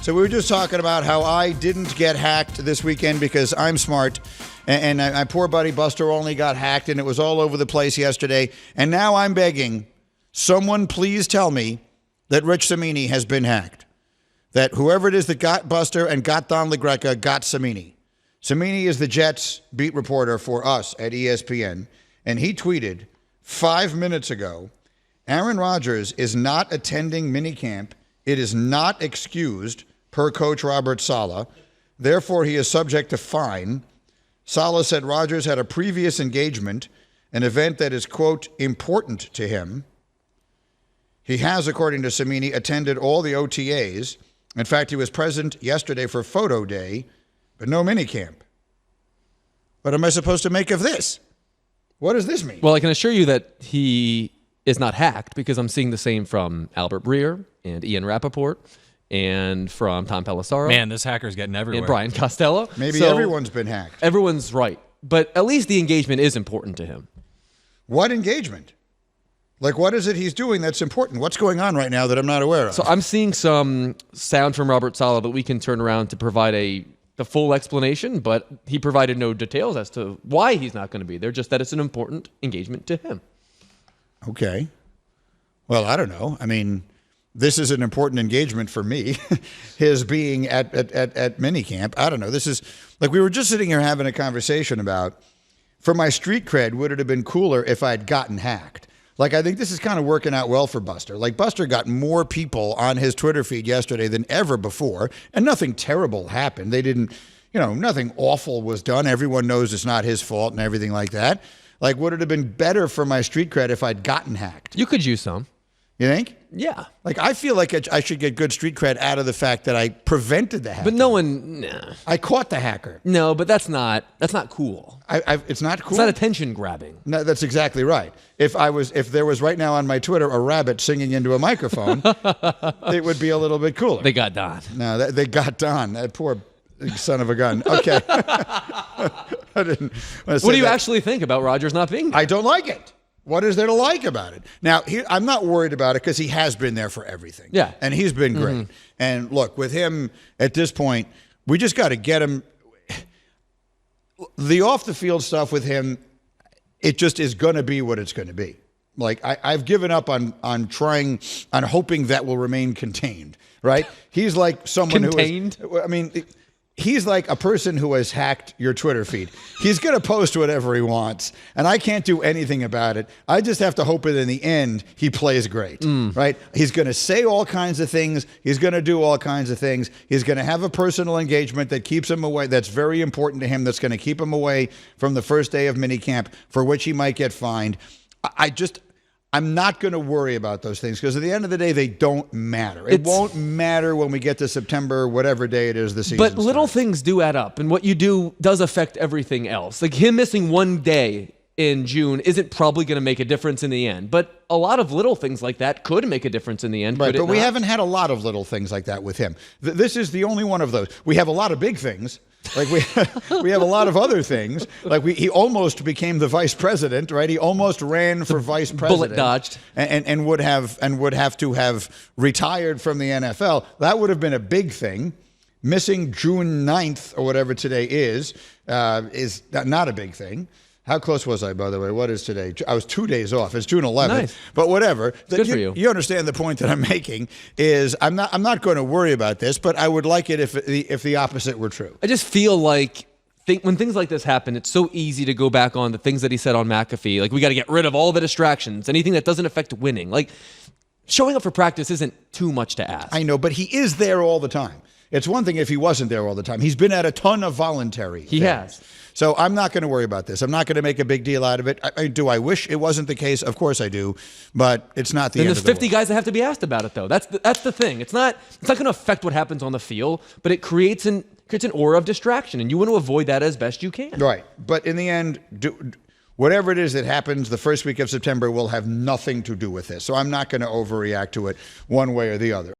So we were just talking about how I didn't get hacked this weekend because I'm smart, and my poor buddy Buster only got hacked, and it was all over the place yesterday. And now I'm begging, someone please tell me that Rich Cimini has been hacked. That whoever it is that got Buster and got Don LaGreca got Cimini. Cimini is the Jets beat reporter for us at ESPN, and he tweeted 5 minutes ago, Aaron Rodgers is not attending minicamp. It is not excused, per coach Robert Saleh. Therefore, he is subject to fine. Saleh said Rodgers had a previous engagement, an event that is, quote, important to him. He has, according to Cimini, attended all the OTAs. In fact, he was present yesterday for photo day, but no minicamp. What am I supposed to make of this? What does this mean? Well, I can assure you that he is not hacked because I'm seeing the same from Albert Breer and Ian Rappaport and from Tom Pelissaro. Man, this hacker's getting everywhere. And Brian Costello. Maybe everyone's been hacked. Everyone's right. But at least the engagement is important to him. What engagement? Like, what is it he's doing that's important? What's going on right now that I'm not aware of? So I'm seeing some sound from Robert Saleh that we can turn around to provide the full explanation, but he provided no details as to why he's not going to be there, just that it's an important engagement to him. Okay. Well, I don't know. I mean, this is an important engagement for me, his being at minicamp. I don't know. This is, like, we were just sitting here having a conversation about, for my street cred, would it have been cooler if I'd gotten hacked? Like, I think this is kind of working out well for Buster. Like, Buster got more people on his Twitter feed yesterday than ever before, and nothing terrible happened. They didn't, nothing awful was done. Everyone knows it's not his fault and everything like that. Like, would it have been better for my street cred if I'd gotten hacked? You could use some. You think? Yeah. Like, I feel like I should get good street cred out of the fact that I prevented the hacker. But no one... Nah. I caught the hacker. No, but that's not cool. It's not cool? It's not attention grabbing. No, that's exactly right. If there was right now on my Twitter a rabbit singing into a microphone, it would be a little bit cooler. They got Don. No, they got Don. That poor son of a gun. Okay. I didn't want to say What do you that. actually think about Rodgers not being there? I don't like it. What is there to like about it? Now, I'm not worried about it because he has been there for everything. Yeah. And he's been great. Mm-hmm. And look, with him at this point, we just got to get him. The off-the-field stuff with him, it just is going to be what it's going to be. Like, I've given up on hoping that will remain contained, right? He's like someone Contained? who is, I mean, he's like a person who has hacked your Twitter feed. He's going to post whatever he wants, and I can't do anything about it. I just have to hope that in the end he plays great, right? He's going to say all kinds of things. He's going to do all kinds of things. He's going to have a personal engagement that keeps him away. That's very important to him. That's going to keep him away from the first day of minicamp, for which he might get fined. I'm not going to worry about those things because at the end of the day, they don't matter. It won't matter when we get to September, whatever day it is the season But little starts. things do add up, and what you do does affect everything else. Like him missing one day in June isn't probably going to make a difference in the end, but a lot of little things like that could make a difference in the end. Right, but we haven't had a lot of little things like that with him. This is the only one of those. We have a lot of big things. Like we have a lot of other things. Like he almost became the vice president, right? He almost ran for vice president. Bullet dodged. And would have to have retired from the NFL. That would have been a big thing. Missing June 9th or whatever today is not a big thing. How close was I, by the way? What is today? I was 2 days off. It's June 11th. Nice. But whatever. Good for you. You understand the point that I'm making is I'm not going to worry about this, but I would like it if the opposite were true. I just feel like when things like this happen, it's so easy to go back on the things that he said on McAfee. Like, we got to get rid of all the distractions, anything that doesn't affect winning. Like, showing up for practice isn't too much to ask. I know, but he is there all the time. It's one thing if he wasn't there all the time. He's been at a ton of voluntary He things. has. So I'm not going to worry about this. I'm not going to make a big deal out of it. Do I wish it wasn't the case? Of course I do, but it's not the Then end there's of the 50 world. guys that have to be asked about it, though. That's the thing. It's not going to affect what happens on the field, but it creates an aura of distraction, and you want to avoid that as best you can. Right. But in the end, whatever it is that happens the first week of September will have nothing to do with this. So I'm not going to overreact to it one way or the other.